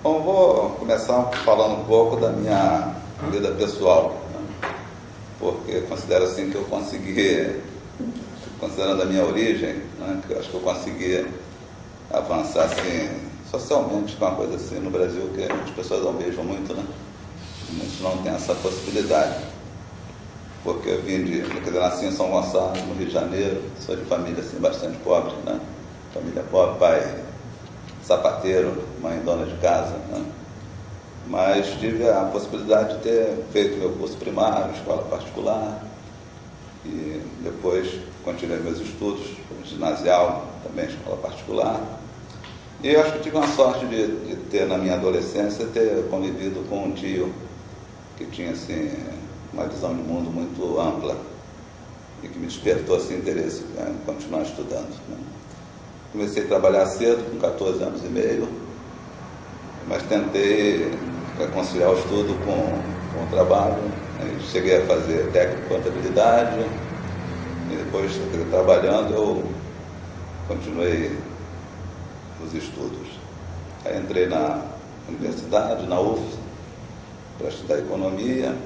Bom, vou começar falando um pouco da minha vida pessoal, né? Porque considero assim que eu consegui, considerando a minha origem, né, que eu acho que eu consegui avançar assim, socialmente, com uma coisa assim no Brasil que as pessoas almejam muito, né? Muitos não têm essa possibilidade. Porque eu vim quer dizer, nasci em São Gonçalo, no Rio de Janeiro, sou de família assim, bastante pobre, né? Família pobre, pai sapateiro, mãe dona de casa, né? Mas tive a possibilidade de ter feito meu curso primário, escola particular, e depois continuei meus estudos, ginasial, também escola particular. E eu acho que tive uma sorte de ter, na minha adolescência, ter convivido com um tio que tinha, assim, uma visão de mundo muito ampla e que me despertou, assim, interesse em continuar estudando, né? Comecei a trabalhar cedo, com 14 anos e meio, mas tentei conciliar o estudo com o trabalho. Cheguei a fazer técnico de contabilidade e depois, trabalhando, eu continuei os estudos. Aí entrei na universidade, na UF, para estudar economia.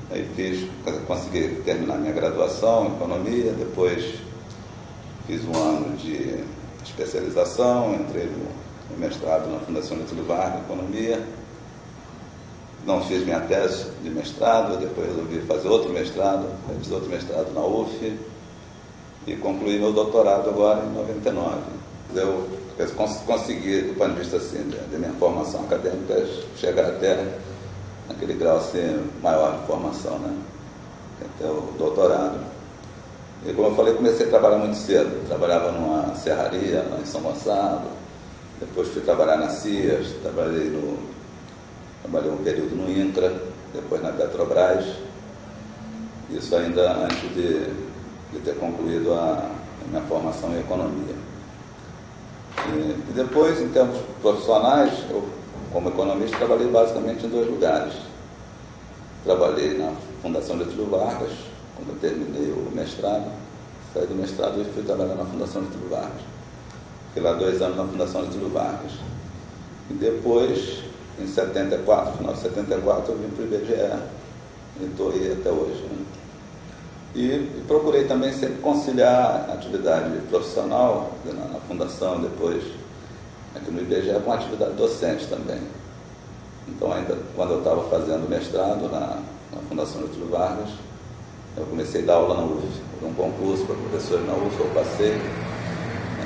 Aí consegui terminar minha graduação em economia, depois fiz um ano de especialização, entrei no mestrado na Fundação Getúlio Vargas, Economia. Não fiz minha tese de mestrado, depois resolvi fazer outro mestrado, fiz outro mestrado na UF e concluí meu doutorado agora em 99. Eu consegui, do ponto de vista assim, da minha formação acadêmica, chegar até naquele grau assim, maior de formação, né? Até o doutorado. E como eu falei, comecei a trabalhar muito cedo. Trabalhava numa serraria lá em São Gonçalo, depois fui trabalhar na CIAS, trabalhei um período no INCRA, depois na Petrobras, isso ainda antes de ter concluído a minha formação em economia. E depois, em termos profissionais, eu, como economista, trabalhei basicamente em 2 lugares. Trabalhei na Fundação Getúlio Vargas, quando eu terminei o mestrado, saí do mestrado e fui trabalhar na Fundação Getúlio Vargas. Fiquei lá 2 anos na Fundação Getúlio Vargas. E depois, em 74, final de 74, eu vim para o IBGE e estou aí até hoje, né? E procurei também sempre conciliar a atividade profissional na Fundação, depois aqui no IBGE, com a atividade docente também. Então, ainda quando eu estava fazendo mestrado na Fundação Getúlio Vargas, eu comecei a dar aula na UF, por um concurso para professores na UF, eu passei,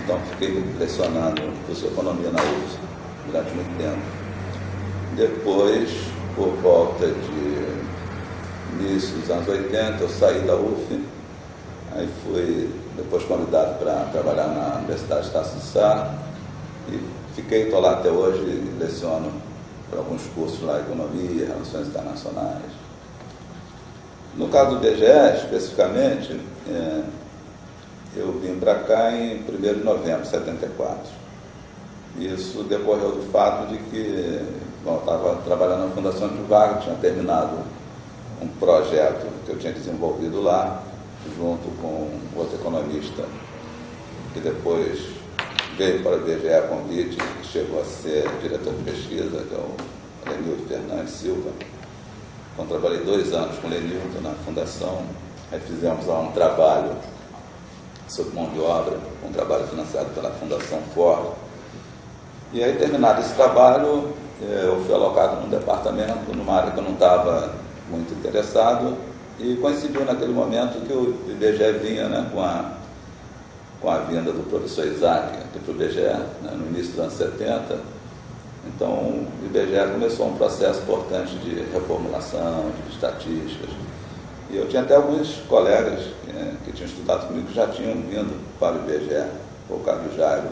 então fiquei lecionando curso de economia na UF durante muito tempo. Depois, por volta de início dos anos 80, eu saí da UF, aí fui depois convidado para trabalhar na Universidade Estácio de Sá, e estou lá até hoje e leciono para alguns cursos lá, economia, relações internacionais. No caso do IBGE, especificamente, eu vim para cá em 1º de novembro de 74. Isso decorreu do fato de que, eu estava trabalhando na Fundação Getúlio Vargas, tinha terminado um projeto que eu tinha desenvolvido lá, junto com outro economista, que depois veio para o IBGE a convite e chegou a ser diretor de pesquisa, que é o Lenilton Fernandes Silva. Então, trabalhei 2 anos com o Lenilton na Fundação, aí fizemos lá um trabalho sobre mão de obra, um trabalho financiado pela Fundação Ford. E aí, terminado esse trabalho, eu fui alocado num departamento, numa área que eu não estava muito interessado, e coincidiu naquele momento que o IBGE vinha, né, com a vinda do professor Isaac aqui para o IBGE, né, no início dos anos 70. Então, o IBGE começou um processo importante de reformulação, de estatísticas. E eu tinha até alguns colegas que tinham estudado comigo que já tinham vindo para o IBGE, o Carlos Jairo,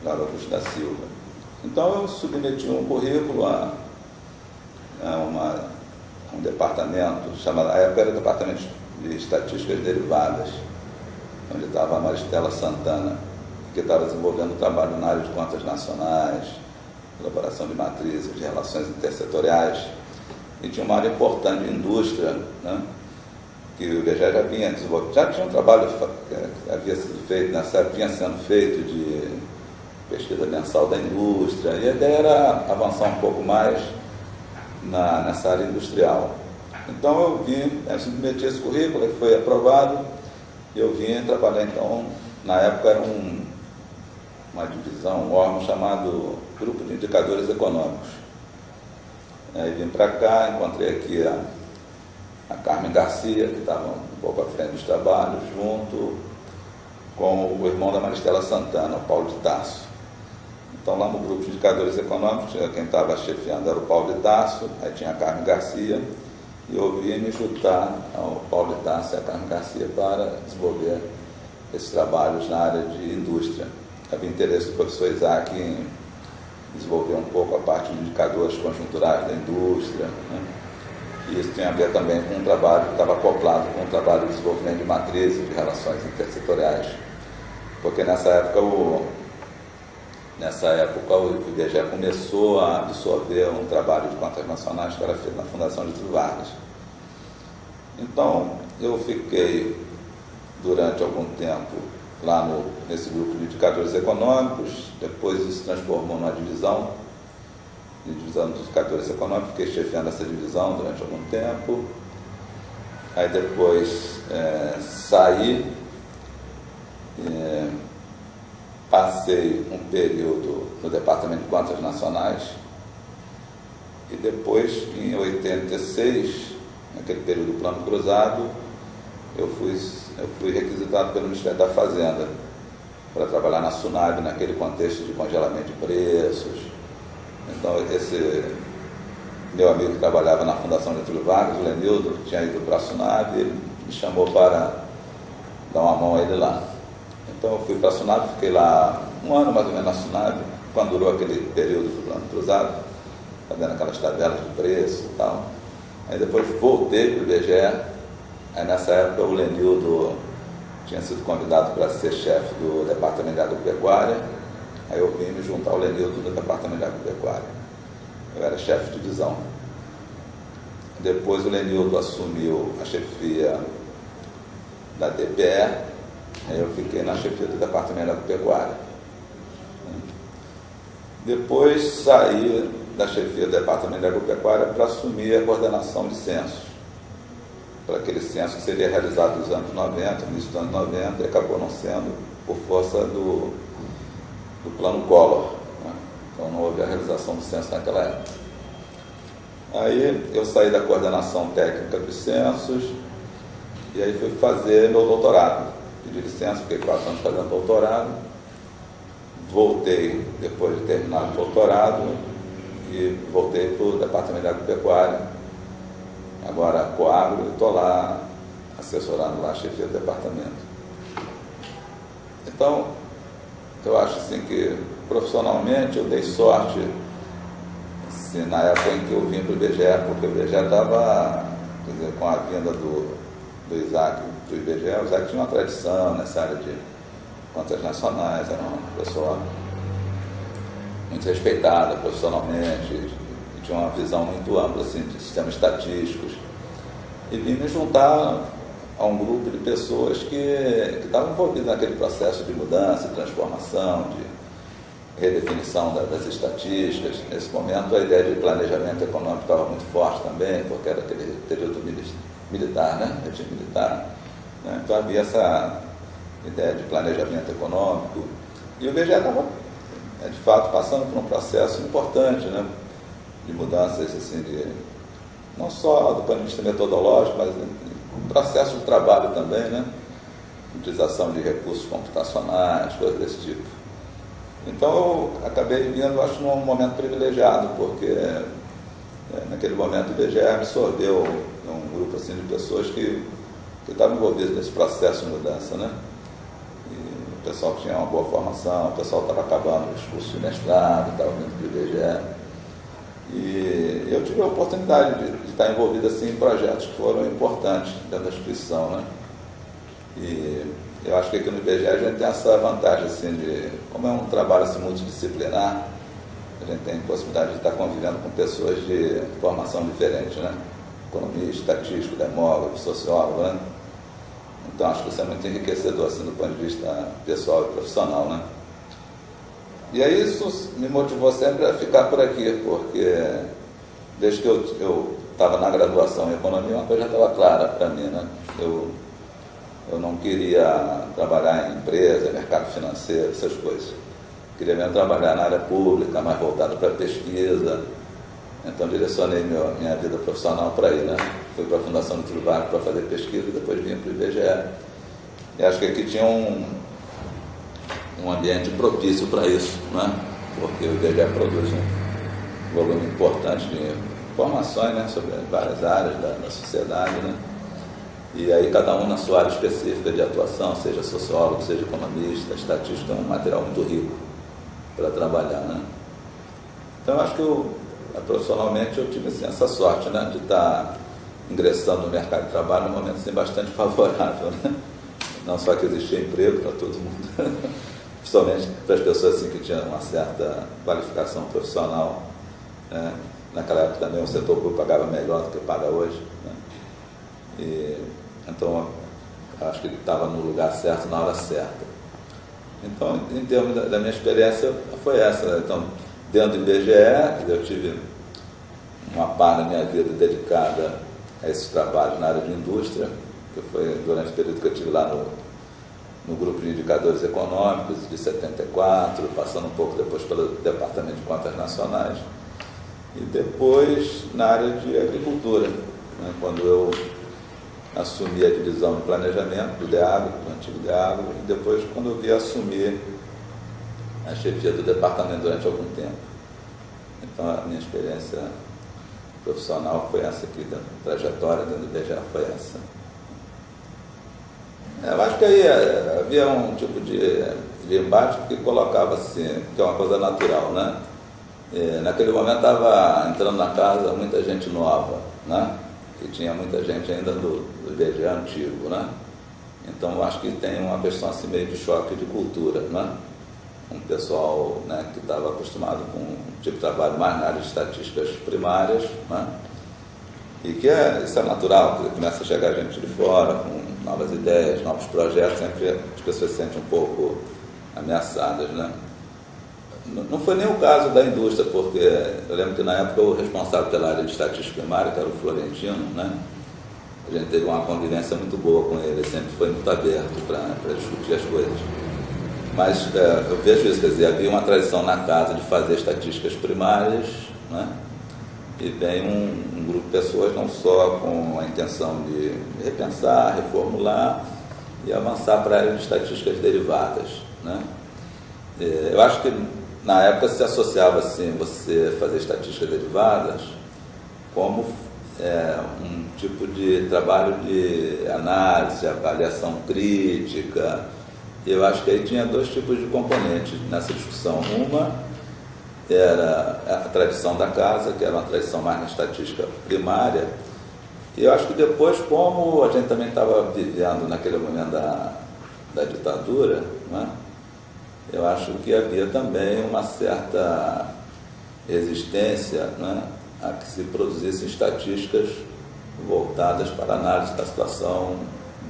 lá do Augusto da Silva. Então, eu submeti um currículo a um departamento chamado, a época era Departamento de Estatísticas Derivadas, onde estava a Maristela Santana, que estava desenvolvendo trabalho na área de contas nacionais, elaboração de matrizes, de relações intersetoriais, e tinha uma área importante de indústria, né, que o IBGE já vinha desenvolvendo. Já tinha um trabalho que havia sido feito, nessa época vinha sendo feito de pesquisa mensal da indústria, e a ideia era avançar um pouco mais nessa área industrial. Então eu vim, eu submeti esse currículo, ele foi aprovado, e eu vim trabalhar então, na época era uma divisão, um órgão chamado Grupo de Indicadores Econômicos. Aí vim para cá, encontrei aqui a Carmen Garcia, que estava um pouco à frente dos trabalhos, junto com o irmão da Maristela Santana, o Paulo de Tarso. Então, lá no grupo de indicadores econômicos, quem estava chefiando era o Paulo de Tarso, aí tinha a Carmen Garcia, e eu vim me juntar ao Paulo de Tarso e a Carmen Garcia para desenvolver esses trabalhos na área de indústria. Havia interesse do professor Isaac em desenvolver um pouco a parte de indicadores conjunturais da indústria, né? E isso tem a ver também com um trabalho que estava acoplado com o trabalho de desenvolvimento de matrizes de relações intersetoriais, porque nessa época o IBGE começou a absorver um trabalho de contas nacionais que era feito na Fundação Getúlio Vargas. Então, eu fiquei durante algum tempo lá nesse grupo de indicadores econômicos, depois isso se transformou numa divisão dos indicadores econômicos, fiquei chefiando essa divisão durante algum tempo, aí depois saí, passei um período no Departamento de Contas Nacionais, e depois, em 86, naquele período do Plano Cruzado, eu fui requisitado pelo Ministério da Fazenda para trabalhar na SUNAB, naquele contexto de congelamento de preços. Então, esse meu amigo que trabalhava na Fundação Getúlio Vargas, o Lenildo, tinha ido para a SUNAB e ele me chamou para dar uma mão a ele lá. Então, eu fui para a SUNAB, fiquei lá um ano mais ou menos na SUNAB, quando durou aquele período do Plano Cruzado, fazendo aquelas tabelas de preço e tal. Aí depois voltei para o IBGE. Aí nessa época o Lenildo tinha sido convidado para ser chefe do Departamento de Agropecuária. Aí eu vim me juntar ao Lenildo no Departamento de Agropecuária. Eu era chefe de divisão. Depois o Lenildo assumiu a chefia da DPE. Aí eu fiquei na chefia do Departamento de Agropecuária. Depois saí da chefia do Departamento de Agropecuária para assumir a coordenação de censos, para aquele censo que seria realizado nos anos 90, no início dos anos 90, e acabou não sendo por força do Plano Collor, né? Então não houve a realização do censo naquela época. Aí eu saí da coordenação técnica dos censos e aí fui fazer meu doutorado. Pedi licença, fiquei 4 anos fazendo doutorado, voltei depois de terminar o doutorado e voltei para o Departamento de Agropecuária, agora Coagro, e estou lá assessorando lá a chefia do departamento. Então, eu acho assim que profissionalmente eu dei sorte assim, na época em que eu vim para o IBGE, porque o IBGE estava, quer dizer, com a vinda do Isaac para o IBGE, o Isaac tinha uma tradição nessa área de contas nacionais, era uma pessoa muito respeitada profissionalmente, e tinha uma visão muito ampla assim, de sistemas estatísticos, e vim me juntar a um grupo de pessoas que estavam envolvidas naquele processo de mudança, de transformação, de redefinição das estatísticas. Nesse momento a ideia de planejamento econômico estava muito forte também, porque era aquele período militar, né? Regime militar, né? Então havia essa ideia de planejamento econômico, e o IBGE estava, de fato, passando por um processo importante, né? De mudanças, assim, não só do ponto de vista metodológico, mas um processo de trabalho também, né? Utilização de recursos computacionais, coisas desse tipo. Então eu acabei vindo, acho, num momento privilegiado, porque naquele momento o IBGE absorveu um grupo assim, de pessoas que estavam envolvidas nesse processo de mudança, né? E o pessoal tinha uma boa formação, o pessoal estava acabando os cursos de mestrado, estava vindo para o IBGE. E eu tive a oportunidade de estar envolvido assim, em projetos que foram importantes dentro da instituição, né? E eu acho que aqui no IBGE a gente tem essa vantagem, assim, de, como é um trabalho assim, multidisciplinar, a gente tem possibilidade de estar convivendo com pessoas de formação diferente, né? Economista, estatístico, demógrafo, sociólogo, né? Então acho que isso é muito enriquecedor, assim, do ponto de vista pessoal e profissional, né? E aí isso me motivou sempre a ficar por aqui, porque desde que eu estava na graduação em economia, uma coisa já estava clara para mim, né? Eu não queria trabalhar em empresa, mercado financeiro, essas coisas. Queria mesmo trabalhar na área pública, mais voltado para pesquisa. Então direcionei minha vida profissional para aí, né? Fui para a Fundação Getúlio Vargas para fazer pesquisa e depois vim para o IBGE. E acho que aqui tinha um ambiente propício para isso, né? Porque o IBGE produz um volume importante de informações, né? Sobre várias áreas da sociedade, né? E aí cada um na sua área específica de atuação, seja sociólogo, seja economista, estatística, é um material muito rico para trabalhar, né? Então acho que profissionalmente eu tive assim, essa sorte, né? De estar ingressando no mercado de trabalho num momento assim, bastante favorável, né? Não só que existia emprego para todo mundo, principalmente para as pessoas assim, que tinham uma certa qualificação profissional, né? Naquela época também o setor público pagava melhor do que paga hoje, né? E, então acho que ele estava no lugar certo na hora certa. Então, em termos da minha experiência, foi essa, né? Então, dentro do IBGE, eu tive uma parte da minha vida dedicada a esses trabalhos na área de indústria, que foi durante o período que eu estive lá no grupo de indicadores econômicos, de 74, passando um pouco depois pelo Departamento de Contas Nacionais, e depois na área de agricultura, né, quando eu assumi a divisão de planejamento do DEAGRO, do antigo DEAGRO, e depois quando eu vi assumir a chefia do departamento durante algum tempo. Então a minha experiência profissional foi essa aqui, da trajetória dentro do IBGE foi essa. Eu acho que aí havia um tipo de embate que colocava assim, que é uma coisa natural, né? E, naquele momento estava entrando na casa muita gente nova, né? E tinha muita gente ainda do IBGE antigo, né? Então eu acho que tem uma questão assim meio de choque de cultura, né? Um pessoal, né, que estava acostumado com um tipo de trabalho mais na área de estatísticas primárias, né? E que isso é natural, que começa a chegar gente de fora com novas ideias, novos projetos, sempre as pessoas se sentem um pouco ameaçadas, né? Não foi nem o caso da indústria, porque eu lembro que na época o responsável pela área de estatística primária, que era o Florentino, né? A gente teve uma convivência muito boa com ele sempre foi muito aberto para discutir as coisas. Mas eu vejo isso, quer dizer, havia uma tradição na casa de fazer estatísticas primárias, né? E vem um grupo de pessoas não só com a intenção de repensar, reformular e avançar para a área de estatísticas derivadas, né? Eu acho que na época se associava assim, você fazer estatísticas derivadas como um tipo de trabalho de análise, avaliação crítica. Eu acho que aí tinha dois tipos de componentes nessa discussão. Uma era a tradição da casa, que era uma tradição mais na estatística primária, e eu acho que depois, como a gente também estava vivendo naquele momento da ditadura, né, eu acho que havia também uma certa resistência, né, a que se produzissem estatísticas voltadas para a análise da situação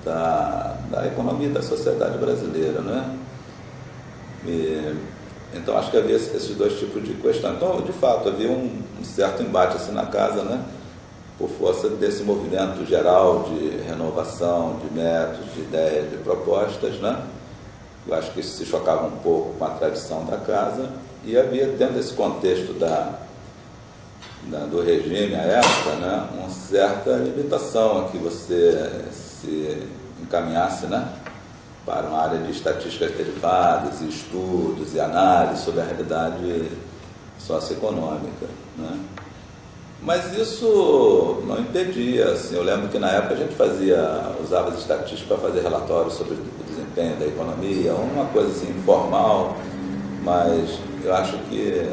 da economia da sociedade brasileira, né? Então acho que havia esses dois tipos de questão. Então, de fato, havia um certo embate assim na casa, né? Por força desse movimento geral de renovação, de métodos, de ideias, de propostas, né? Eu acho que isso se chocava um pouco com a tradição da casa e havia, dentro desse contexto do regime à época, né, uma certa limitação a que você se encaminhasse, né, para uma área de estatísticas derivadas, e estudos e análise sobre a realidade socioeconômica, né. Mas isso não impedia, assim, eu lembro que na época a gente usava as estatísticas para fazer relatórios sobre o desempenho da economia, uma coisa assim informal, mas eu acho que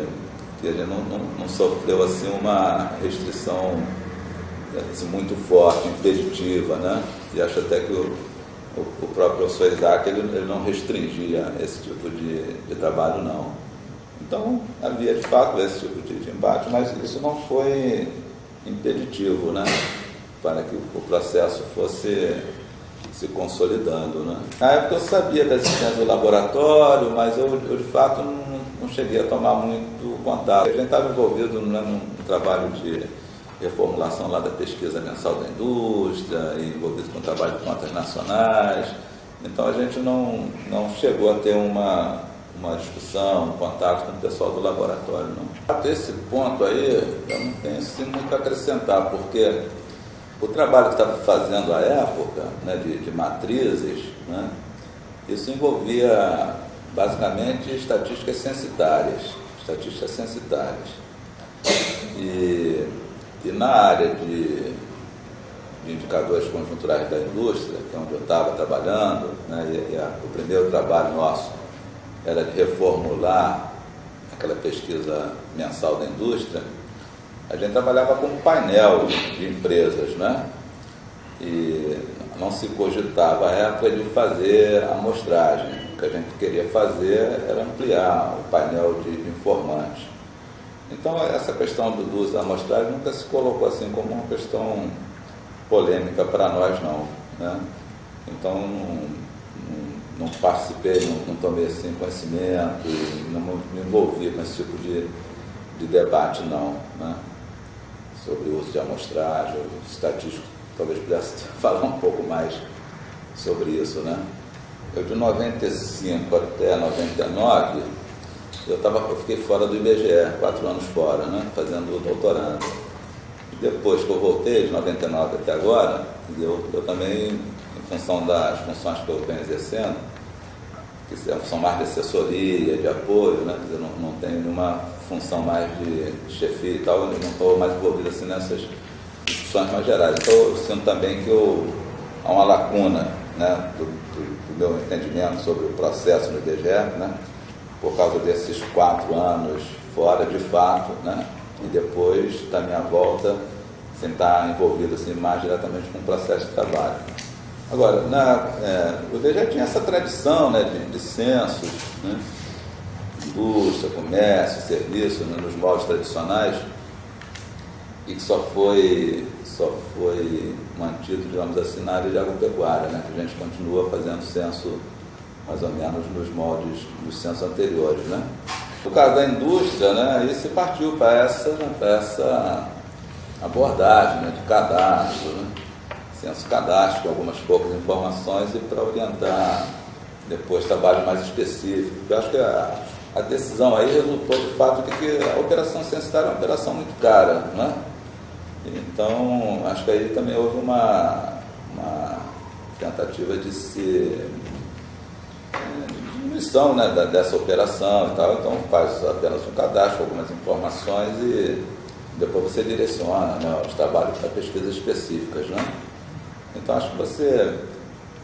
a gente não sofreu assim uma restrição assim, muito forte, impeditiva, né? E acho até que o próprio professor Isaac ele não restringia esse tipo de trabalho, não. Então havia de fato esse tipo de embate, mas isso não foi impeditivo, né? Para que o processo fosse se consolidando, né? Na época eu sabia da existência do laboratório, mas eu de fato não não cheguei a tomar muito contato. A gente estava envolvido num trabalho de reformulação lá da pesquisa mensal da indústria, e envolvido com o trabalho de contas nacionais. Então a gente não chegou a ter uma discussão, um contato com o pessoal do laboratório, não. Até esse ponto aí, eu não tenho assim, muito a acrescentar, porque o trabalho que estava fazendo à época, né, de matrizes, né, isso envolvia basicamente estatísticas censitárias. E na área de indicadores conjunturais da indústria, que é onde eu estava trabalhando, né, o primeiro trabalho nosso era de reformular aquela pesquisa mensal da indústria. A gente trabalhava com um painel de empresas, né? E não se cogitava à época de fazer amostragem. O que a gente queria fazer era ampliar o painel de informantes. Então, essa questão do uso da amostragem nunca se colocou assim como uma questão polêmica para nós, não, né? Então, não participei, não tomei assim conhecimento, não me envolvi com esse tipo de debate, não, né? Sobre o uso de amostragem, o estatístico talvez pudesse falar um pouco mais sobre isso, né? Eu, de 95 até 99, eu fiquei fora do IBGE, 4 anos fora, né? Fazendo o doutorado. E depois que eu voltei, de 99 até agora, eu também, em função das funções que eu venho exercendo, que são mais de assessoria, de apoio, né? Quer dizer, não tenho nenhuma função mais de chefia e tal, eu não estou mais envolvido assim nessas discussões mais gerais. Então eu sinto também que há uma lacuna, né, do meu entendimento sobre o processo no IBGE, né, por causa desses 4 anos fora de fato, né, e depois da minha volta sem estar envolvido assim, mais diretamente com o processo de trabalho. Agora, o IBGE tinha essa tradição, né, de censos, né, indústria, comércio, serviço, né, nos moldes tradicionais, e que só foi mantido, digamos assim, na área de agropecuária, né, que a gente continua fazendo censo mais ou menos nos moldes dos censos anteriores, né. No caso da indústria, né, aí se partiu para essa abordagem, né, de cadastro, né, censo cadastro, com algumas poucas informações, e para orientar depois trabalho mais específico. Eu acho que a decisão aí resultou de fato de que a operação censitária é uma operação muito cara, né? Então, acho que aí também houve uma tentativa de diminuição, né, dessa operação e tal. Então, faz apenas um cadastro, algumas informações, e depois você direciona, né, os trabalhos para pesquisas específicas, né? Então, acho que você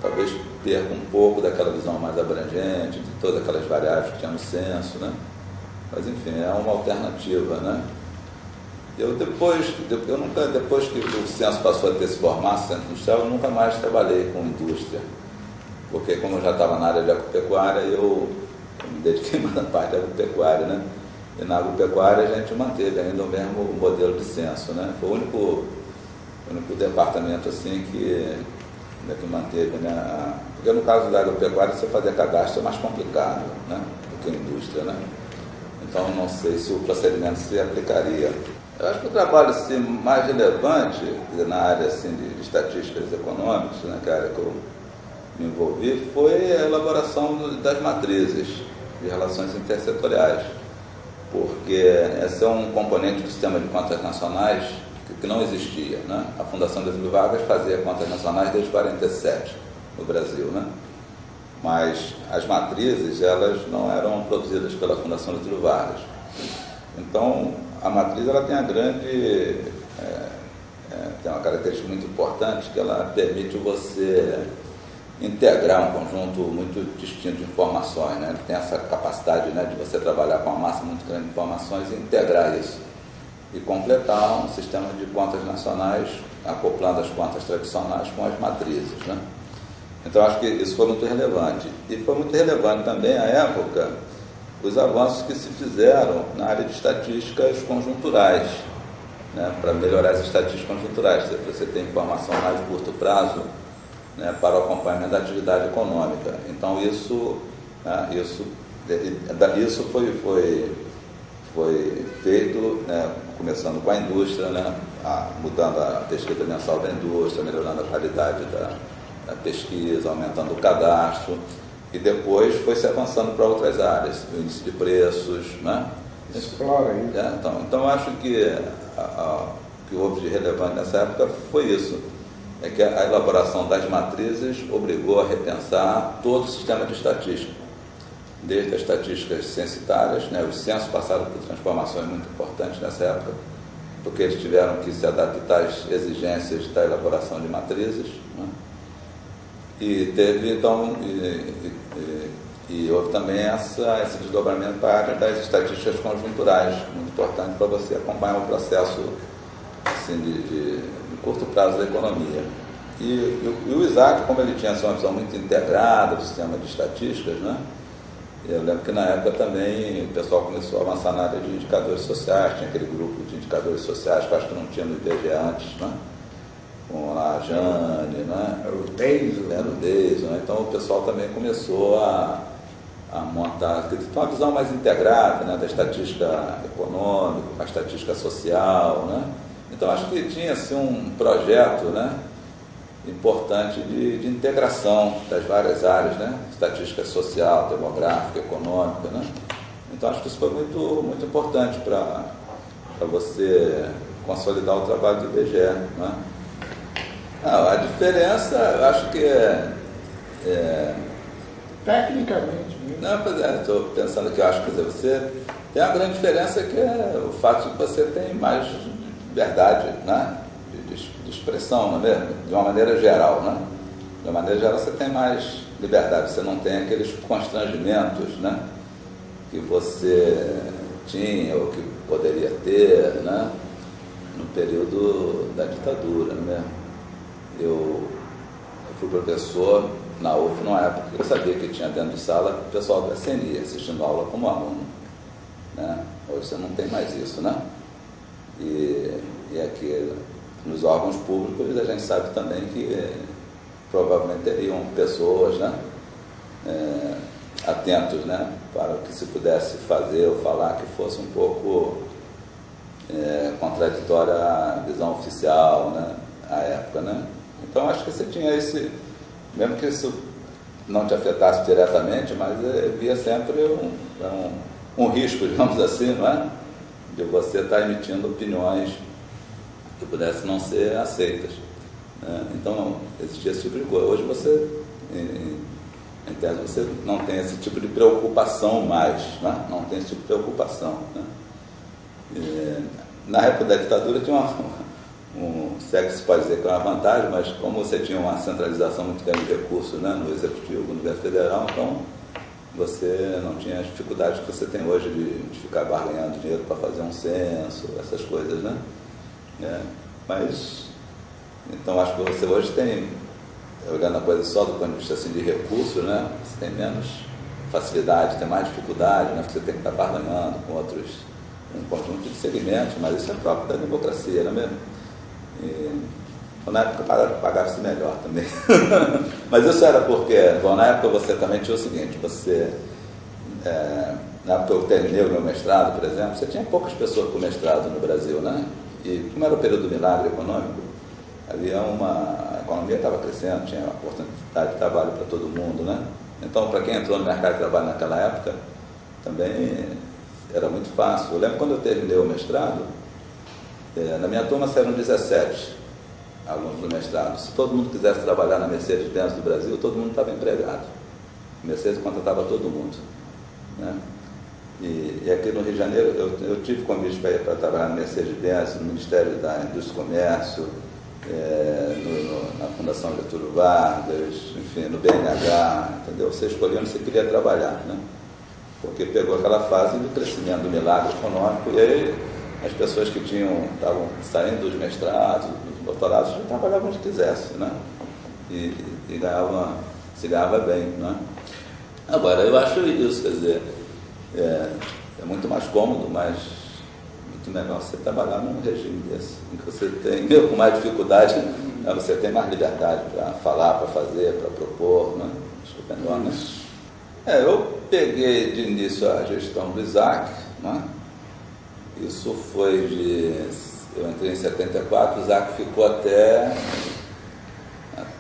talvez perca um pouco daquela visão mais abrangente, de todas aquelas variáveis que tinha no censo, né? Mas, enfim, é uma alternativa, né? Depois que o censo passou a ter esse formato, centro industrial, eu nunca mais trabalhei com indústria, porque como eu já estava na área de agropecuária, eu me dediquei mais na parte de agropecuária, né? E na agropecuária a gente manteve ainda o mesmo modelo de censo, né? Foi o único departamento assim que manteve, né? Porque no caso da agropecuária, você fazer cadastro é mais complicado, né, do que a indústria, né? Então, não sei se o procedimento se aplicaria. Eu acho que o trabalho assim, mais relevante, quer dizer, na área assim, de estatísticas econômicas, né, que é a área que eu me envolvi, foi a elaboração das matrizes de relações intersetoriais, porque esse é um componente do sistema de contas nacionais que não existia, né? A Fundação Getúlio Vargas fazia contas nacionais desde 1947 no Brasil, né? Mas as matrizes, elas não eram produzidas pela Fundação Getúlio Vargas. Então, a matriz, ela tem tem uma característica muito importante, que ela permite você integrar um conjunto muito distinto de informações, né? Tem essa capacidade, né, de você trabalhar com uma massa muito grande de informações e integrar isso e completar um sistema de contas nacionais, acoplando as contas tradicionais com as matrizes, né? Então, acho que isso foi muito relevante. E foi muito relevante também, à época, os avanços que se fizeram na área de estatísticas conjunturais, né, para melhorar as estatísticas conjunturais, você tem informação mais de curto prazo, né, para o acompanhamento da atividade econômica. Então, isso Isso foi feito, né, começando com a indústria, né, mudando a pesquisa mensal da indústria, melhorando a qualidade da pesquisa, aumentando o cadastro, e depois foi se avançando para outras áreas, o índice de preços, né? Explora isso. Então eu acho que o que houve de relevante nessa época foi isso, é que a elaboração das matrizes obrigou a repensar todo o sistema de estatística, desde as estatísticas censitárias, né? Os censos passaram por transformações muito importantes nessa época, porque eles tiveram que se adaptar às exigências da elaboração de matrizes, né? E teve, então, e houve também esse desdobramento para a área das estatísticas conjunturais, muito importante para você acompanhar o processo assim, de curto prazo da economia. E o Isaac, como ele tinha assim, uma visão muito integrada do sistema de estatísticas, né? Eu lembro que na época também o pessoal começou a avançar na área de indicadores sociais, tinha aquele grupo de indicadores sociais que eu acho que não tinha no IBGE antes, né? Com a Jane, né? Era o Deiso. Né? Então o pessoal também começou a montar, ter uma visão mais integrada, né? Da estatística econômica, com a estatística social, né? Então acho que tinha assim, um projeto, né? Importante de integração das várias áreas, né? Estatística social, demográfica, econômica, né? Então acho que isso foi muito, muito importante para você consolidar o trabalho do IBGE, né? A diferença, eu acho que tecnicamente mesmo. Não, pois é, estou pensando aqui, eu acho que você tem uma grande diferença que é o fato de que você tem mais liberdade, né? De expressão, não é mesmo? De uma maneira geral, né? De uma maneira geral você tem mais liberdade, você não tem aqueles constrangimentos, né? Que você tinha ou que poderia ter, né? No período da ditadura, não é mesmo? Eu fui professor na UF numa época que eu sabia que tinha dentro de sala o pessoal da SNI assistindo aula como aluno, né? Hoje você não tem mais isso, né? E aqui nos órgãos públicos a gente sabe também que provavelmente teriam pessoas, né? Atentos, né? Para o que se pudesse fazer ou falar que fosse um pouco contraditória à visão oficial, né? À época, né? Então acho que você tinha esse, mesmo que isso não te afetasse diretamente, mas havia sempre um risco, digamos assim, não é? De você estar emitindo opiniões que pudessem não ser aceitas, né? Então existia esse tipo de coisa. Hoje você, em tese, você não tem esse tipo de preocupação mais, né? Não tem esse tipo de preocupação, né? Na época da ditadura tinha se é que se pode dizer que é uma vantagem, mas como você tinha uma centralização muito grande de recursos, né, no Executivo, no governo federal, então você não tinha as dificuldades que você tem hoje de ficar barganhando dinheiro para fazer um censo, essas coisas, né? Mas, então acho que você hoje tem, olhando a coisa só do ponto de vista assim, de recursos, né, você tem menos facilidade, tem mais dificuldade, né, porque você tem que estar barganhando com outros, um conjunto de segmentos, mas isso é próprio da democracia, não é mesmo? Na época pagava-se melhor também. Mas isso era porque, bom, na época você também tinha o seguinte, na época eu terminei o meu mestrado, por exemplo, você tinha poucas pessoas com mestrado no Brasil, né? E como era o período do milagre econômico, a economia estava crescendo, tinha uma oportunidade de trabalho para todo mundo, né? Então, para quem entrou no mercado de trabalho naquela época, também era muito fácil. Eu lembro quando eu terminei o mestrado, na minha turma saíram 17 alunos do mestrado. Se todo mundo quisesse trabalhar na Mercedes-Benz do Brasil, todo mundo estava empregado. A Mercedes contratava todo mundo, né? E aqui no Rio de Janeiro, eu tive convite para trabalhar na Mercedes-Benz, no Ministério da Indústria e Comércio, na Fundação Getúlio Vargas, enfim, no BNH, entendeu? Você escolhia onde você queria trabalhar, né? Porque pegou aquela fase do crescimento do milagre econômico e aí as pessoas que estavam saindo dos mestrados, dos doutorados, já trabalhavam onde quisesse, né? E se ganhava bem, né? Agora, eu acho isso, quer dizer, é muito mais cômodo, mas muito melhor você trabalhar num regime desse, em que você tem, mesmo com mais dificuldade, né, você tem mais liberdade para falar, para fazer, para propor, né? Acho que é melhor, né? Eu peguei de início a gestão do Isaac, né? Isso foi eu entrei em 74, o Isaac ficou até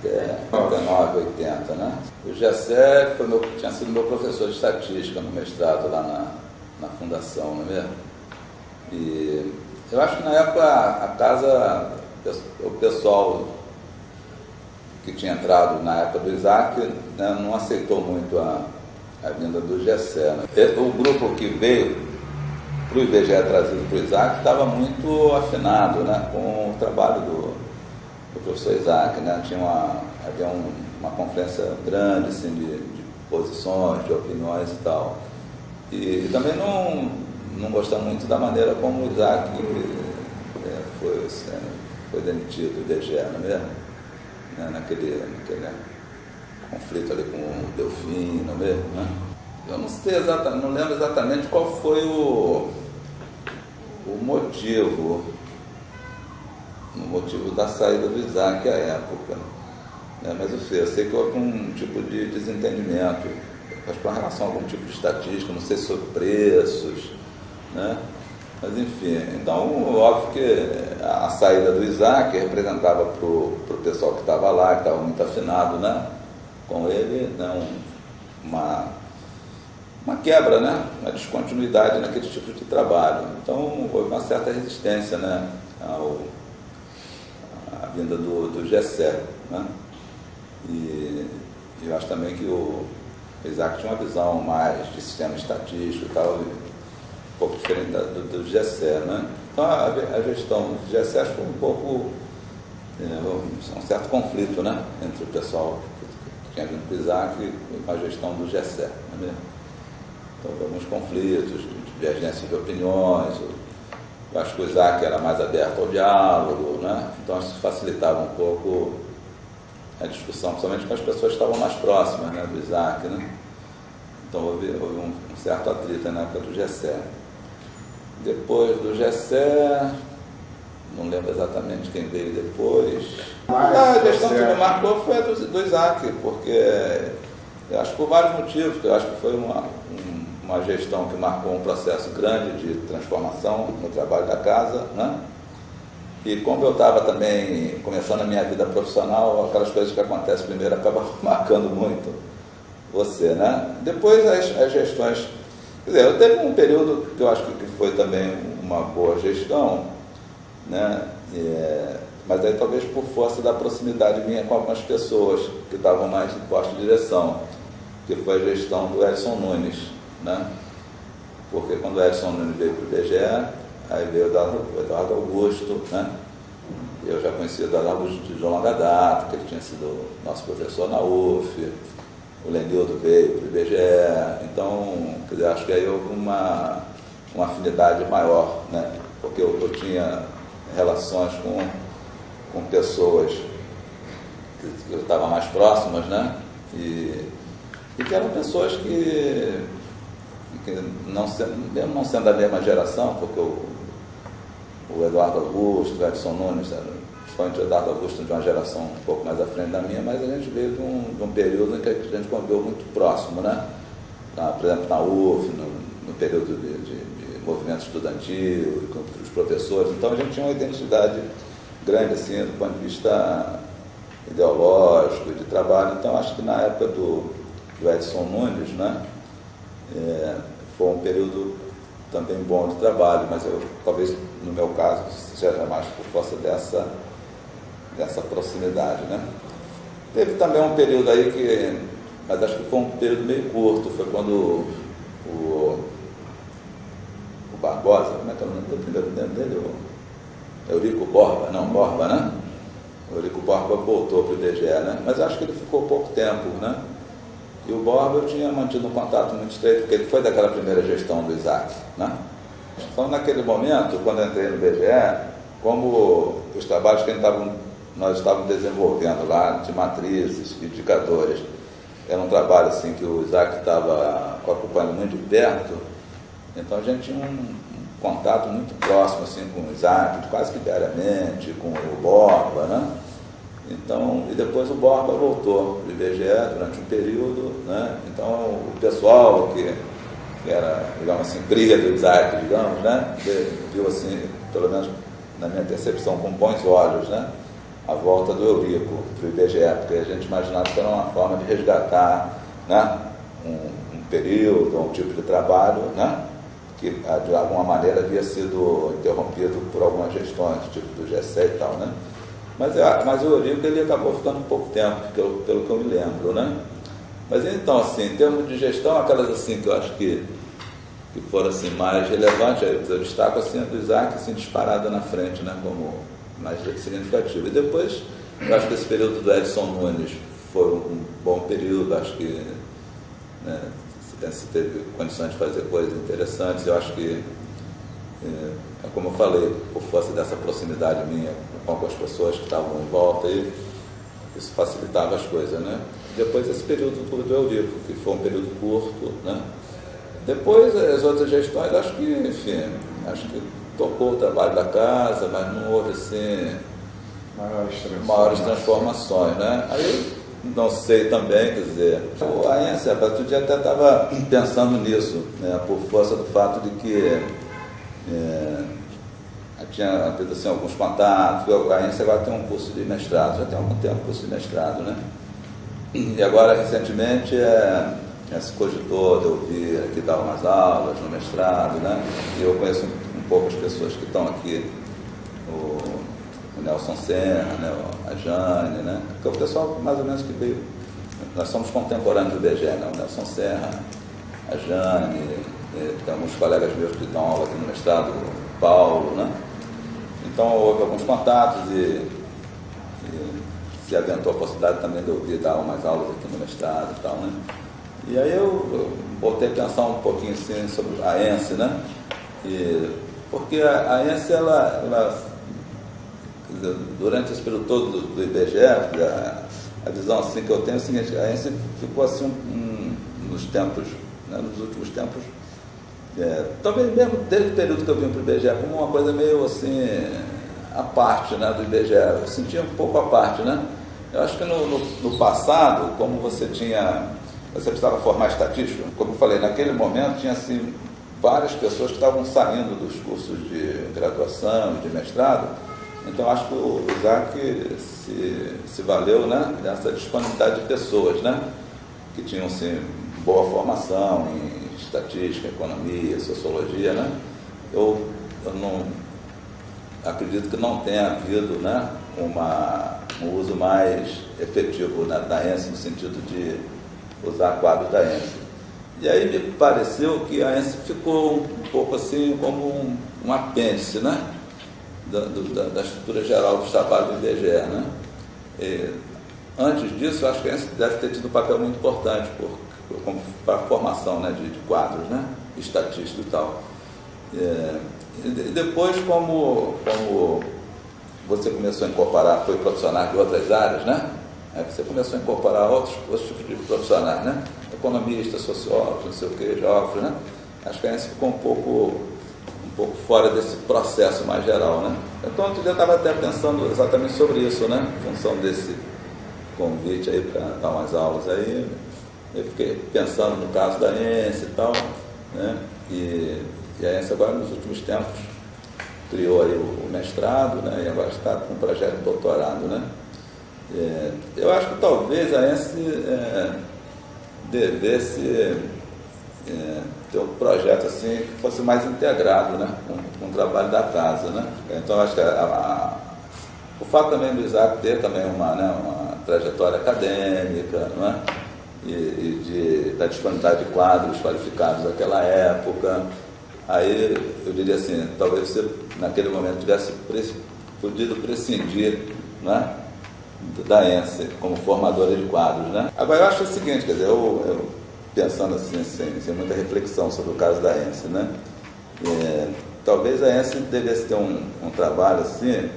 79, 80, né? O Gessé tinha sido meu professor de estatística no mestrado lá na fundação, não é mesmo? E eu acho que na época a casa, o pessoal que tinha entrado na época do Isaac, né, não aceitou muito a vinda do Gessé, né? O grupo que veio para o IBGE trazido para o Isaac estava muito afinado, né, com o trabalho do professor Isaac, né? Havia uma conferência grande assim, de posições, de opiniões e tal. E também não gostava muito da maneira como o Isaac foi demitido do IBGE, não é mesmo? Né? Naquele conflito ali com o Delfim, não é mesmo? Né? Eu não sei exatamente, não lembro exatamente qual foi o motivo da saída do Isaac à época, né? Mas eu sei que houve um tipo de desentendimento, acho que com relação a algum tipo de estatística, não sei sobre preços, né? Mas enfim, então óbvio que a saída do Isaac representava para o pessoal que estava lá, que estava muito afinado, né, com ele, né, uma quebra, né, uma descontinuidade naquele tipo de trabalho. Então houve uma certa resistência, né, à vinda do Gessé, né? E eu acho também que o Isaac tinha uma visão mais de sistema estatístico e tal, um pouco diferente do Gessé, né? Então a gestão do Gessé acho que foi um pouco um certo conflito, né, entre o pessoal que tinha vindo para o Isaac e com a gestão do Gessé, não é mesmo? Então alguns conflitos, divergências de opiniões. Eu acho que o Isaac era mais aberto ao diálogo, né? Então isso facilitava um pouco a discussão, principalmente com as pessoas que estavam mais próximas, né, do Isaac, né? Então houve um certo atrito na época do Gessé. Depois do Gessé, não lembro exatamente quem veio depois. A gestão que me marcou foi a do Isaac, porque eu acho que por vários motivos. Eu acho que foi uma gestão que marcou um processo grande de transformação no trabalho da casa, né? E como eu estava também começando a minha vida profissional, aquelas coisas que acontecem primeiro acabam marcando muito você, né? Depois as gestões, quer dizer, eu teve um período que eu acho que foi também uma boa gestão, né? Mas aí talvez por força da proximidade minha com algumas pessoas que estavam mais em posto de direção, que foi a gestão do Edson Nunes, né? Porque quando o Edson Nunes veio para o IBGE, aí veio o Eduardo Augusto, né? Eu já conhecia o Eduardo Augusto de longa data, que ele tinha sido nosso professor na UF, o Lenildo veio para o IBGE, então, quer dizer, acho que aí houve uma afinidade maior, né? Porque eu tinha relações com pessoas que estavam mais próximas, né? E que eram pessoas que mesmo não sendo da mesma geração, porque o Eduardo Augusto, o Edson Nunes, principalmente o Eduardo Augusto de uma geração um pouco mais à frente da minha, mas a gente veio de um período em que a gente conviveu muito próximo, né? Por exemplo, na UF, no período de movimento estudantil, com os professores, então a gente tinha uma identidade grande, assim, do ponto de vista ideológico e de trabalho. Então acho que na época do Edson Nunes, né, foi um período também bom de trabalho, mas talvez no meu caso seja mais por força dessa proximidade, né? Teve também um período aí mas acho que foi um período meio curto, foi quando o Barbosa, como é que é o nome do primeiro dele? Eurico Borba, né? O Eurico Borba voltou para o IBGE, né? Mas acho que ele ficou pouco tempo, né? E o Borba eu tinha mantido um contato muito estreito, porque ele foi daquela primeira gestão do Isaac, né? Então, naquele momento, quando eu entrei no IBGE, como os trabalhos que nós estávamos desenvolvendo lá, de matrizes, indicadores, era um trabalho assim, que o Isaac estava ocupando muito de perto, então a gente tinha um contato muito próximo assim, com o Isaac, quase que diariamente, com o Borba, né? Então, e depois o Borba voltou para o IBGE durante um período, né? Então o pessoal que era, digamos assim, cria do Isaac, digamos, né? Viu assim, pelo menos na minha percepção, com bons olhos, né? A volta do Eurico para o IBGE, porque a gente imaginava que era uma forma de resgatar, né? um período, um tipo de trabalho, né? Que de alguma maneira havia sido interrompido por algumas gestões, tipo do GSE e tal, né? Mas o Eurico ele acabou ficando um pouco tempo, pelo que eu me lembro, né? Mas então, assim, em termos de gestão, aquelas assim que eu acho que foram assim, mais relevantes, eu destaco assim, a do Isaac assim, disparada na frente, né? Como mais significativa. E depois, eu acho que esse período do Edson Nunes foi um bom período, acho que, né, se teve condições de fazer coisas interessantes. Eu acho que, como eu falei, por força dessa proximidade minha com as pessoas que estavam em volta, isso facilitava as coisas, né? Depois esse período do Eurico, que foi um período curto, né? Depois as outras gestões, acho que tocou o trabalho da casa, mas não houve assim maiores transformações, né? Aí não sei também, quer dizer, a ENSE, outro dia até estava pensando nisso, né? Por força do fato de que tinha tido assim, alguns contatos. A ENSE agora tem um curso de mestrado, já tem algum tempo curso de mestrado, né? E agora, recentemente, se cogitou de eu vir aqui dar umas aulas no mestrado, né? E eu conheço um pouco as pessoas que estão aqui, o Nelson Serra, né? A Jane, né? Que é o pessoal mais ou menos que veio. Nós somos contemporâneos do IBGE, né? O Nelson Serra, a Jane, tem alguns colegas meus que dão aula aqui no mestrado, o Paulo, né? Então houve alguns contatos e se aventou a possibilidade também de eu vir dar umas aulas aqui no mestrado e tal, né? E aí eu voltei a pensar um pouquinho assim sobre a ENSE, né? Porque a ENSE, ela durante esse período todo do IBGE, a visão assim que eu tenho é o seguinte: a ENSE ficou assim nos tempos, né, nos últimos tempos, talvez mesmo desde o período que eu vim para o IBGE, como uma coisa meio assim, à parte, né, do IBGE. Eu sentia um pouco à parte, né? Eu acho que no passado, como você precisava formar estatística, como eu falei, naquele momento tinha assim, várias pessoas que estavam saindo dos cursos de graduação, de mestrado. Então acho que o Isaac se valeu, né, dessa disponibilidade de pessoas, né, que tinham assim, boa formação em estatística, economia, sociologia, né? Eu não acredito que não tenha havido, né, um uso mais efetivo da ENSE, no sentido de usar quadros da ENSE. E aí me pareceu que a ENSE ficou um pouco assim como um apêndice, né, da estrutura geral dos trabalhos do IBGE, né? Antes disso, eu acho que a ENSE deve ter tido um papel muito importante para a formação, né, de quadros, né, estatísticos e tal. E depois, como você começou a incorporar, foi profissional de outras áreas, né? Você começou a incorporar outros tipos de profissionais, né? Economistas, sociólogos, não sei o que, geógrafos, né? Acho que a ENSE ficou um pouco fora desse processo mais geral, né? Então, outro dia eu estava até pensando exatamente sobre isso, né? Em função desse convite aí para dar umas aulas aí, eu fiquei pensando no caso da ENSE e tal, né? E a ENSE agora, nos últimos tempos, criou aí o mestrado, né? E agora está com um projeto de doutorado, né? Eu acho que talvez a ENSE devesse ter um projeto assim que fosse mais integrado, né, com o trabalho da casa, né? Então acho que o fato também do Isaac ter também uma trajetória acadêmica, não é? E da disponibilidade de quadros qualificados daquela época, aí eu diria assim, talvez você naquele momento tivesse podido prescindir, não é, da ENSE como formadora de quadros, né? Agora eu acho o seguinte, quer dizer, eu pensando assim, sem muita reflexão sobre o caso da ENSE, né? Talvez a ENSE devesse ter um trabalho assim,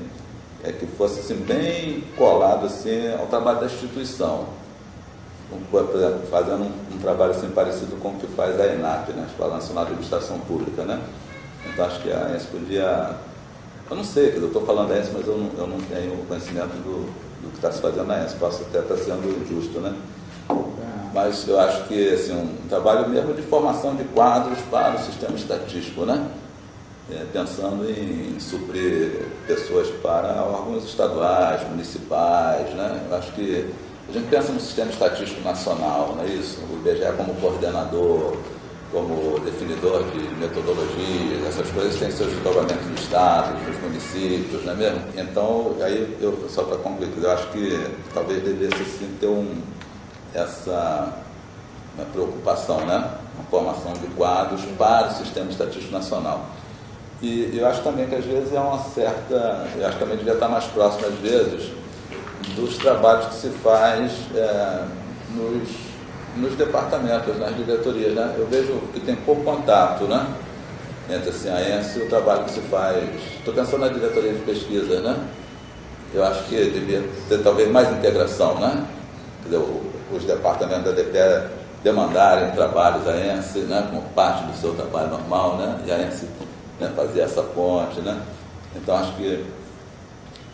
que fosse assim, bem colado assim, ao trabalho da instituição. Por exemplo, fazendo um trabalho assim, parecido com o que faz a ENAP, né? A Escola Nacional de Administração Pública, né? Então acho que a ENSE podia... Eu não sei, eu estou falando da ENSE, mas eu não tenho conhecimento do do que está se fazendo na ENSE. Posso até estar sendo injusto, né? Mas eu acho que assim, um trabalho mesmo de formação de quadros para o sistema estatístico, né? Pensando em suprir pessoas para órgãos estaduais, municipais, né? Eu acho que a gente pensa no sistema estatístico nacional, não é isso? O IBGE como coordenador, como definidor de metodologias, essas coisas têm seus desdobramentos no Estado, nos municípios, não é mesmo? Então, aí, só para concluir, eu acho que talvez devesse sim ter essa preocupação, né? Uma formação de quadros para o sistema estatístico nacional. E eu acho também que às vezes eu acho que também devia estar mais próximo às vezes dos trabalhos que se faz nos departamentos, nas diretorias, né? Eu vejo que tem pouco contato, né? Entre assim, a ENSE e o trabalho que se faz. Estou pensando na diretoria de pesquisa, né? Eu acho que devia ter talvez mais integração, né? Quer dizer, os departamentos da DPE demandarem trabalhos à ENSE, né? Como parte do seu trabalho normal, né? E a ENSE, né, fazer essa ponte, né? Então acho que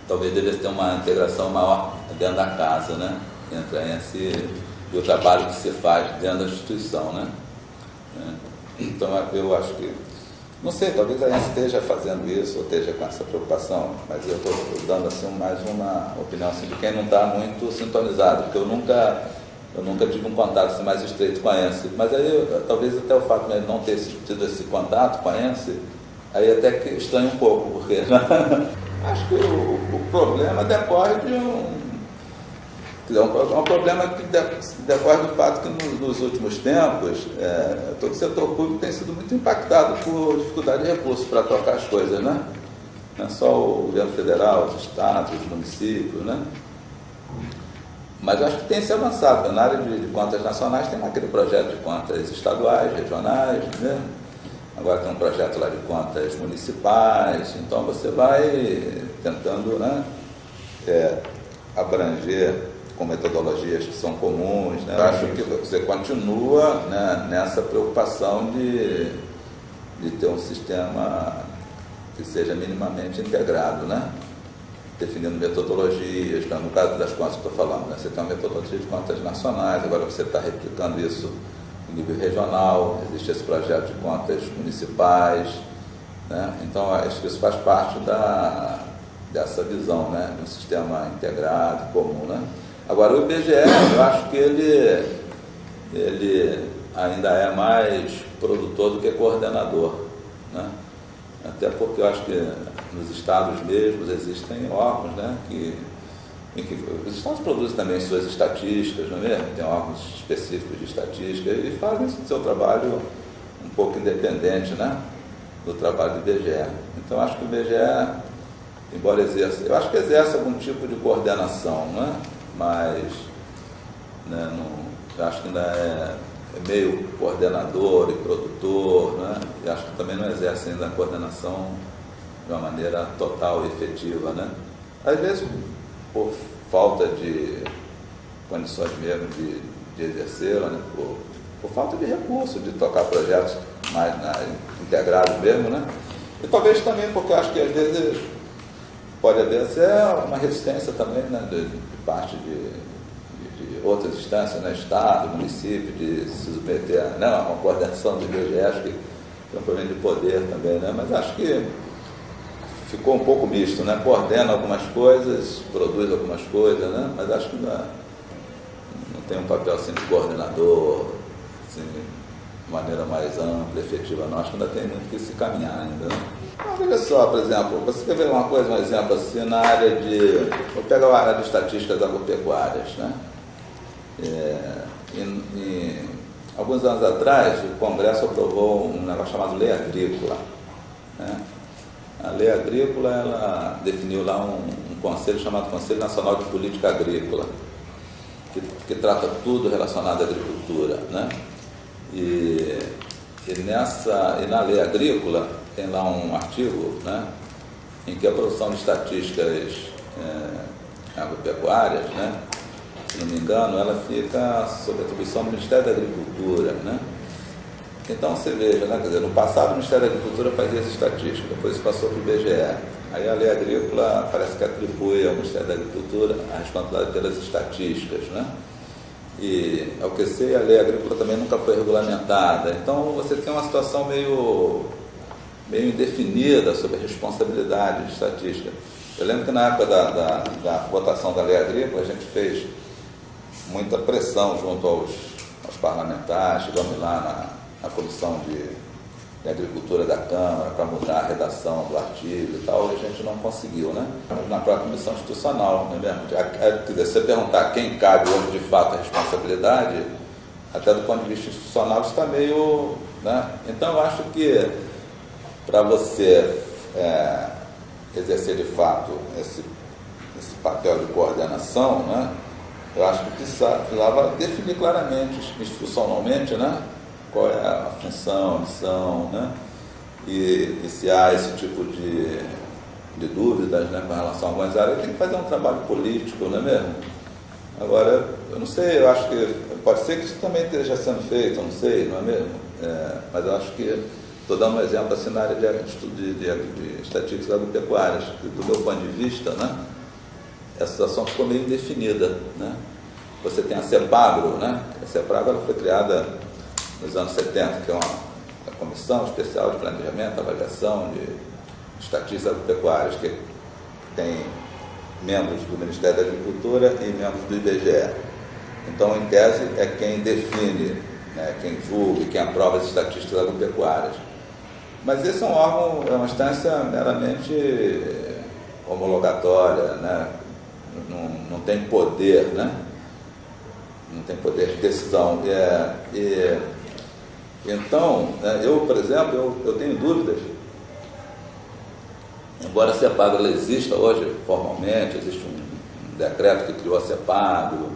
talvez devesse ter uma integração maior dentro da casa, né? Entre a ENSE e o trabalho que se faz dentro da instituição, né? Então eu acho que, não sei, talvez a ENSE esteja fazendo isso, ou esteja com essa preocupação, mas eu estou dando assim mais uma opinião assim, de quem não está muito sintonizado, porque eu nunca tive um contato assim, mais estreito com a ENSE, mas aí talvez até o fato de não ter tido esse contato com a ENSE, aí até que estranha um pouco, porque acho que o problema decorre de um problema que decorre do fato que nos últimos tempos todo o setor público tem sido muito impactado por dificuldade de recursos para tocar as coisas, né? Não é só o governo federal, os estados, os municípios, né? Mas eu acho que tem se avançado. Na área de contas nacionais tem aquele projeto de contas estaduais, regionais, né? Agora tem um projeto lá de contas municipais, então você vai tentando, né, abranger com metodologias que são comuns, né? Eu acho que você continua, né, nessa preocupação de ter um sistema que seja minimamente integrado, né? Definindo metodologias, no caso das contas que eu estou falando, né? Você tem uma metodologia de contas nacionais, agora você está replicando isso em nível regional, existe esse projeto de contas municipais, né? Então acho que isso faz parte dessa visão, né? De um sistema integrado, comum, né? Agora o IBGE, eu acho que ele ainda é mais produtor do que coordenador, né? Até porque eu acho que nos estados mesmos existem órgãos, né, em que os estados produzem também suas estatísticas, não é mesmo? Tem órgãos específicos de estatística e fazem o seu trabalho um pouco independente, né, do trabalho do IBGE. Então acho que o IBGE, embora exerça, eu acho que exerce algum tipo de coordenação, né, mas né, eu acho que ainda é meio coordenador e produtor, né? E acho que também não exerce ainda a coordenação de uma maneira total e efetiva, né? Às vezes por falta de condições mesmo de exercê-la, né? Por falta de recurso, de tocar projetos mais integrados mesmo, né? E talvez também porque acho que às vezes pode haver uma resistência também, né? De parte de outras instâncias, né, Estado, município, de se submeter a uma coordenação do IBGE, acho que tem um problema de poder também, né? Mas acho que ficou um pouco misto, né? Coordena algumas coisas, produz algumas coisas, né? Mas acho que não tem um papel assim de coordenador, assim, de maneira mais ampla, efetiva, não. Acho que ainda tem muito que se caminhar ainda, né? Olha só, por exemplo, você quer ver uma coisa, um exemplo assim, na área vou pegar a área de estatísticas agropecuárias, né? Alguns anos atrás, o Congresso aprovou um negócio chamado Lei Agrícola, né? A Lei Agrícola, ela definiu lá um conselho chamado Conselho Nacional de Política Agrícola, que trata tudo relacionado à agricultura, né? E na Lei Agrícola tem lá um artigo, né, em que a produção de estatísticas agropecuárias, né, se não me engano, ela fica sob atribuição do Ministério da Agricultura, né? Então você veja, né, quer dizer, no passado o Ministério da Agricultura fazia essa estatística, depois passou para o IBGE. Aí a lei agrícola parece que atribui ao Ministério da Agricultura a responsabilidade pelas estatísticas, né? E, ao que sei, a lei agrícola também nunca foi regulamentada. Então, você tem uma situação meio indefinida sobre a responsabilidade de estatística. Eu lembro que na época da votação da lei agrícola, a gente fez muita pressão junto aos parlamentares, chegamos lá na comissão de Agricultura da Câmara para mudar a redação do artigo e tal, e a gente não conseguiu, né? Na própria comissão institucional, não é mesmo? Quer dizer, se você perguntar quem cabe hoje de fato a responsabilidade, até do ponto de vista institucional, está meio, né? Então, eu acho que para você exercer de fato esse papel de coordenação, né? Eu acho que precisava definir claramente, institucionalmente, né? Qual é a função, a missão, né? E se há esse tipo de dúvidas, né, com relação a algumas áreas, tem que fazer um trabalho político, não é mesmo? Agora, eu não sei, eu acho que pode ser que isso também esteja sendo feito, eu não sei, não é mesmo? Mas eu acho que, estou dando um exemplo assim na área de estudo de estatísticas agropecuárias, que do meu ponto de vista, né, essa situação ficou meio indefinida, né? Você tem a CEPAGRO, né? A CEPAGRO ela foi criada nos anos 70, que é uma Comissão Especial de Planejamento, Avaliação de Estatísticas Agropecuárias, que tem membros do Ministério da Agricultura e membros do IBGE. Então, em tese, é quem define, né, quem julga e quem aprova as estatísticas agropecuárias. Mas esse é um órgão, é uma instância meramente homologatória, né? Não tem poder, né? Não tem poder de decisão. Então, eu, por exemplo, eu tenho dúvidas. Embora a CEPAGRO exista hoje formalmente, existe um decreto que criou a CEPAGRO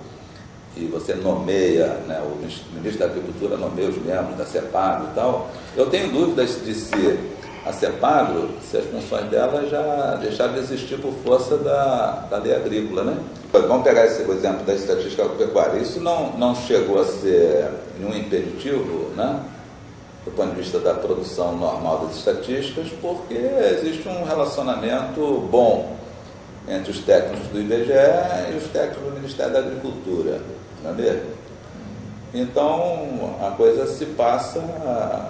e você nomeia, né, o ministro da Agricultura nomeia os membros da CEPAGRO e tal, eu tenho dúvidas de se a CEPAGRO, se as funções dela já deixaram de existir por força da lei agrícola, né? Vamos pegar esse exemplo da estatística agropecuária. Isso não chegou a ser nenhum impeditivo, né, do ponto de vista da produção normal das estatísticas, porque existe um relacionamento bom entre os técnicos do IBGE e os técnicos do Ministério da Agricultura, não é mesmo? Então, a coisa se passa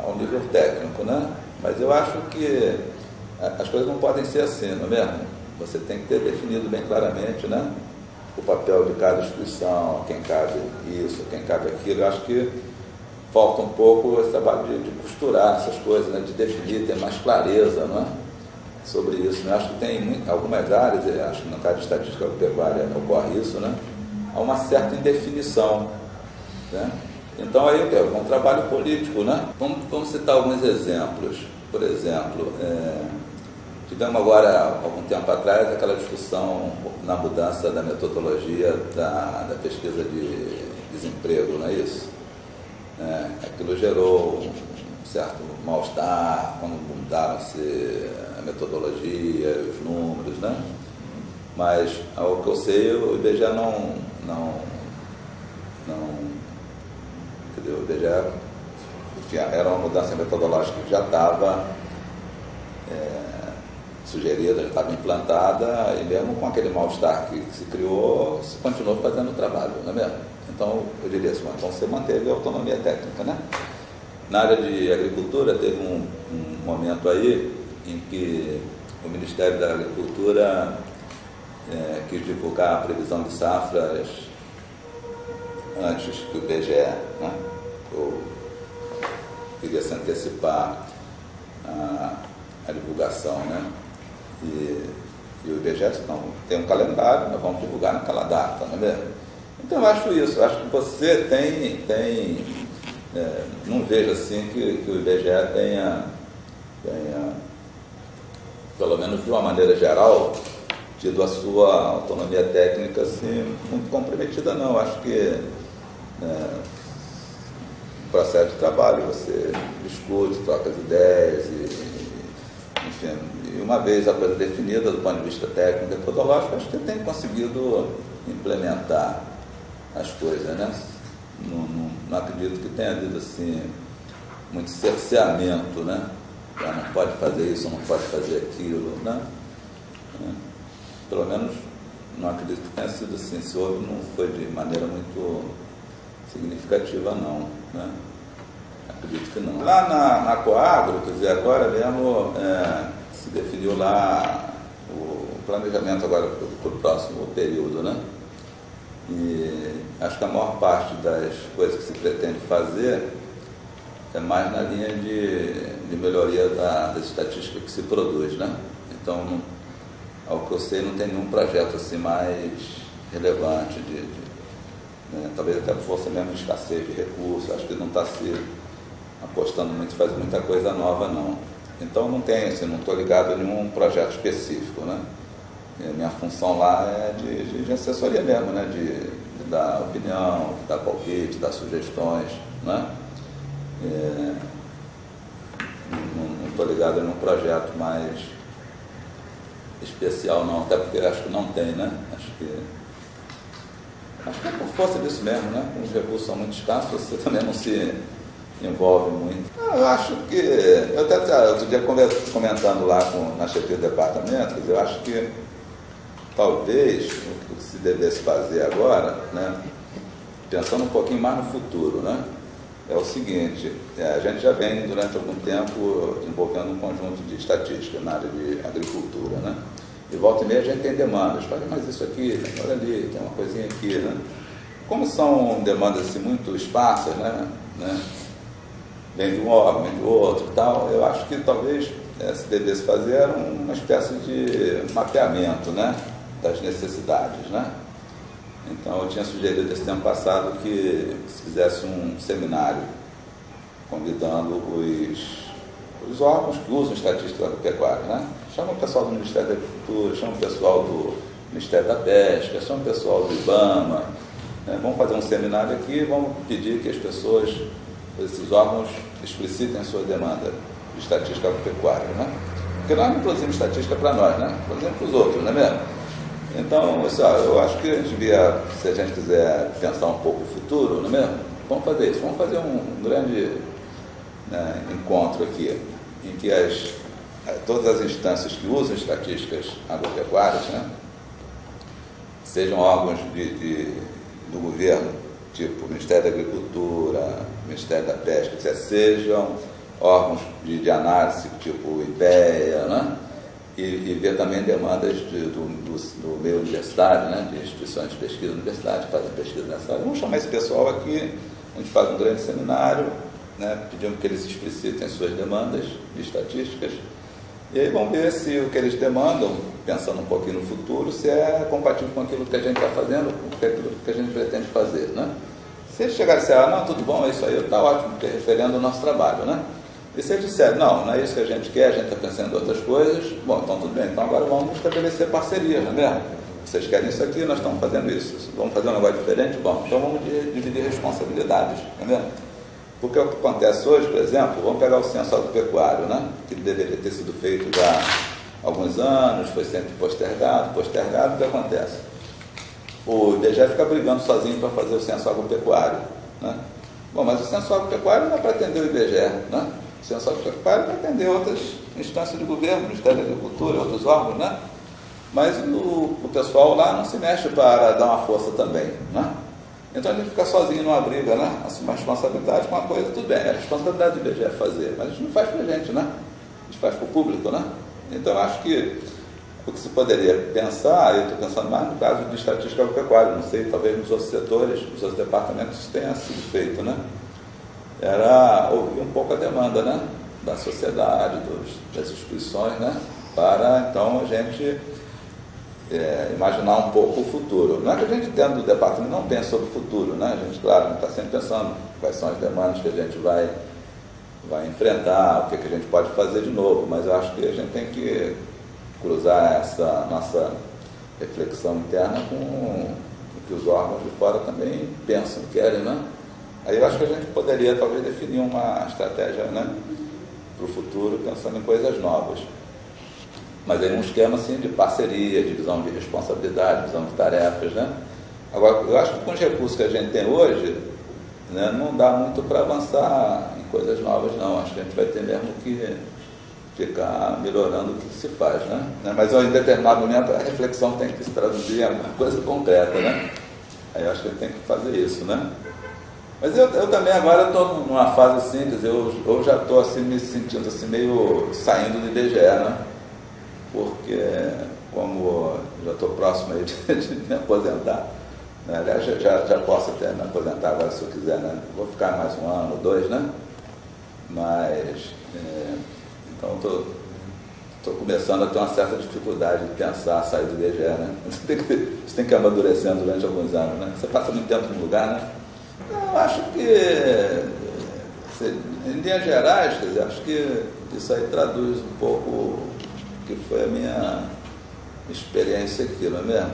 ao nível técnico, né? Mas eu acho que as coisas não podem ser assim, não é mesmo? Você tem que ter definido bem claramente, né, o papel de cada instituição, quem cabe isso, quem cabe aquilo. Eu acho que falta um pouco esse trabalho de costurar essas coisas, né, de definir, ter mais clareza, não é, sobre isso. Eu acho que tem algumas áreas, acho que no caso de estatística agropecuária ocorre isso, né, há uma certa indefinição, né? Então aí é um trabalho político, né? Vamos citar alguns exemplos. Por exemplo, tivemos agora, algum tempo atrás, aquela discussão na mudança da metodologia da pesquisa de desemprego, não é isso? Aquilo gerou um certo mal-estar, quando mudaram-se a metodologia, os números, né? Mas, ao que eu sei, o IBGE o IBGE, enfim, era uma mudança metodológica que já estava sugerida, já estava implantada, e mesmo com aquele mal-estar que se criou, se continuou fazendo o trabalho, não é mesmo? Então, eu diria assim, então você manteve a autonomia técnica, né? Na área de agricultura, teve um momento aí em que o Ministério da Agricultura quis divulgar a previsão de safras antes que o IBGE, né? Eu queria se antecipar a divulgação, né? E o IBGE disse, não, tem um calendário, nós vamos divulgar naquela data, não é mesmo? Então eu acho isso, eu acho que você não vejo assim que o IBGE tenha, pelo menos de uma maneira geral, tido a sua autonomia técnica assim, muito comprometida, não. Eu acho que no processo de trabalho você discute, troca as ideias, enfim, e uma vez a coisa definida do ponto de vista técnico e metodológico, acho que tem conseguido implementar as coisas, né? Não acredito que tenha havido assim muito cerceamento, né? Já não pode fazer isso, não pode fazer aquilo, né? né? Pelo menos não acredito que tenha sido assim. Se houve, não foi de maneira muito significativa, não, né? Acredito que não. Lá na Coagro, quer dizer, agora mesmo se definiu lá o planejamento agora para o próximo período, né? E acho que a maior parte das coisas que se pretende fazer é mais na linha de melhoria das estatísticas que se produz, né? Então, ao que eu sei, não tem nenhum projeto assim mais relevante, né? Talvez até por força mesmo de escassez de recursos, acho que não está se apostando muito, faz muita coisa nova, não. Então, não tem, assim, não estou ligado a nenhum projeto específico, né? Minha função lá é de assessoria mesmo, né? De dar opinião, de dar palpite, de dar sugestões, né? Não estou ligado a nenhum projeto mais especial, não, até porque acho que não tem, né? Acho que é por força disso mesmo, né? Como os recursos são muito escassos, você também não se envolve muito. Eu acho que, eu até outro dia comentando lá na chefia do departamento, quer dizer, eu acho que talvez o que se devesse fazer agora, né? Pensando um pouquinho mais no futuro, né? É o seguinte, a gente já vem durante algum tempo desenvolvendo um conjunto de estatísticas na área de agricultura, né? E volta e meia a gente tem demandas, olha, mas isso aqui, olha ali, tem uma coisinha aqui, né? Como são demandas assim, muito esparsas, né? Vem de um órgão, vem do outro e tal, eu acho que talvez se devesse fazer uma espécie de mapeamento, né? Das necessidades, né? Então, eu tinha sugerido esse tempo passado que se fizesse um seminário convidando os órgãos que usam estatística agropecuária, né? Chama o pessoal do Ministério da Agricultura, chama o pessoal do Ministério da Pesca, chama o pessoal do IBAMA, né? Vamos fazer um seminário aqui e vamos pedir que as pessoas, esses órgãos, explicitem a sua demanda de estatística agropecuária, né? Porque nós não produzimos estatística para nós, né? Produzimos para os outros, não é mesmo? Então, eu acho que a gente devia, se a gente quiser pensar um pouco o futuro, não é mesmo? Vamos fazer isso, vamos fazer um grande encontro aqui, em que todas as instâncias que usam estatísticas agropecuárias, né, sejam órgãos do governo, tipo Ministério da Agricultura, Ministério da Pesca, sejam órgãos de análise, tipo o IPEA, né? E ver também demandas do meio universitário, né? De instituições de pesquisa universitária, que fazem pesquisa nessa área. Vamos chamar esse pessoal aqui, a gente faz um grande seminário, né? Pedimos que eles explicitem suas demandas de estatísticas, e aí vamos ver se o que eles demandam, pensando um pouquinho no futuro, se é compatível com aquilo que a gente está fazendo, com aquilo que a gente pretende fazer, né? Se eles chegarem e disserem, não, tudo bom, é isso aí, está ótimo, porque é referendo ao nosso trabalho, né? E se eles disserem, não é isso que a gente quer, a gente está pensando em outras coisas, bom, então tudo bem, então agora vamos estabelecer parcerias, não é mesmo? Vocês querem isso aqui, nós estamos fazendo isso. Vamos fazer um negócio diferente? Bom, então vamos dividir responsabilidades, não é mesmo? Porque o que acontece hoje, por exemplo, vamos pegar o censo agropecuário, né? Que deveria ter sido feito já há alguns anos, foi sempre postergado, o que acontece? O IBGE fica brigando sozinho para fazer o censo agropecuário, né? Bom, mas o censo agropecuário não é para atender o IBGE, né? O censo agropecuário é para atender outras instâncias do governo, Ministério da Agricultura, outros órgãos, né? Mas o pessoal lá não se mexe para dar uma força também, né? Então a gente fica sozinho numa briga, né? Assumir a responsabilidade com uma coisa, tudo bem, é a responsabilidade do IBGE é fazer, mas a gente não faz para a gente, né? A gente faz para o público, né? Então eu acho que o que se poderia pensar, eu estou pensando mais no caso de estatística agropecuária, não sei, talvez nos outros setores, nos outros departamentos isso tenha sido feito, né? Era ouvir um pouco a demanda, né? Da sociedade, das instituições, né? Para então a gente imaginar um pouco o futuro. Não é que a gente dentro do departamento não pense sobre o futuro, né? A gente, claro, está sempre pensando quais são as demandas que a gente vai enfrentar, o que a gente pode fazer de novo, mas eu acho que a gente tem que cruzar essa nossa reflexão interna com o que os órgãos de fora também pensam, querem, né? Aí eu acho que a gente poderia talvez definir uma estratégia, né, para o futuro, pensando em coisas novas. Mas aí um esquema assim, de parceria, divisão de responsabilidade, divisão de tarefas, né? Agora, eu acho que com os recursos que a gente tem hoje, né, não dá muito para avançar em coisas novas, não. Acho que a gente vai ter mesmo que ficar melhorando o que se faz, né? Mas em determinado momento a reflexão tem que se traduzir em alguma coisa concreta, né? Aí eu acho que ele tem que fazer isso, né? Mas eu também agora estou numa fase assim, quer dizer, eu já estou assim, me sentindo assim, meio saindo do IBGE, né? Porque como já estou próximo aí de me aposentar, né? Aliás, já posso até me aposentar agora se eu quiser, né? Vou ficar mais um ano ou dois, né? Mas, então estou começando a ter uma certa dificuldade de pensar sair do IBGE, né? Você tem que ir amadurecendo durante alguns anos, né? Você passa muito tempo num lugar, né? Eu acho que, em linhas gerais, quer dizer, acho que isso aí traduz um pouco o que foi a minha experiência aqui, não é mesmo?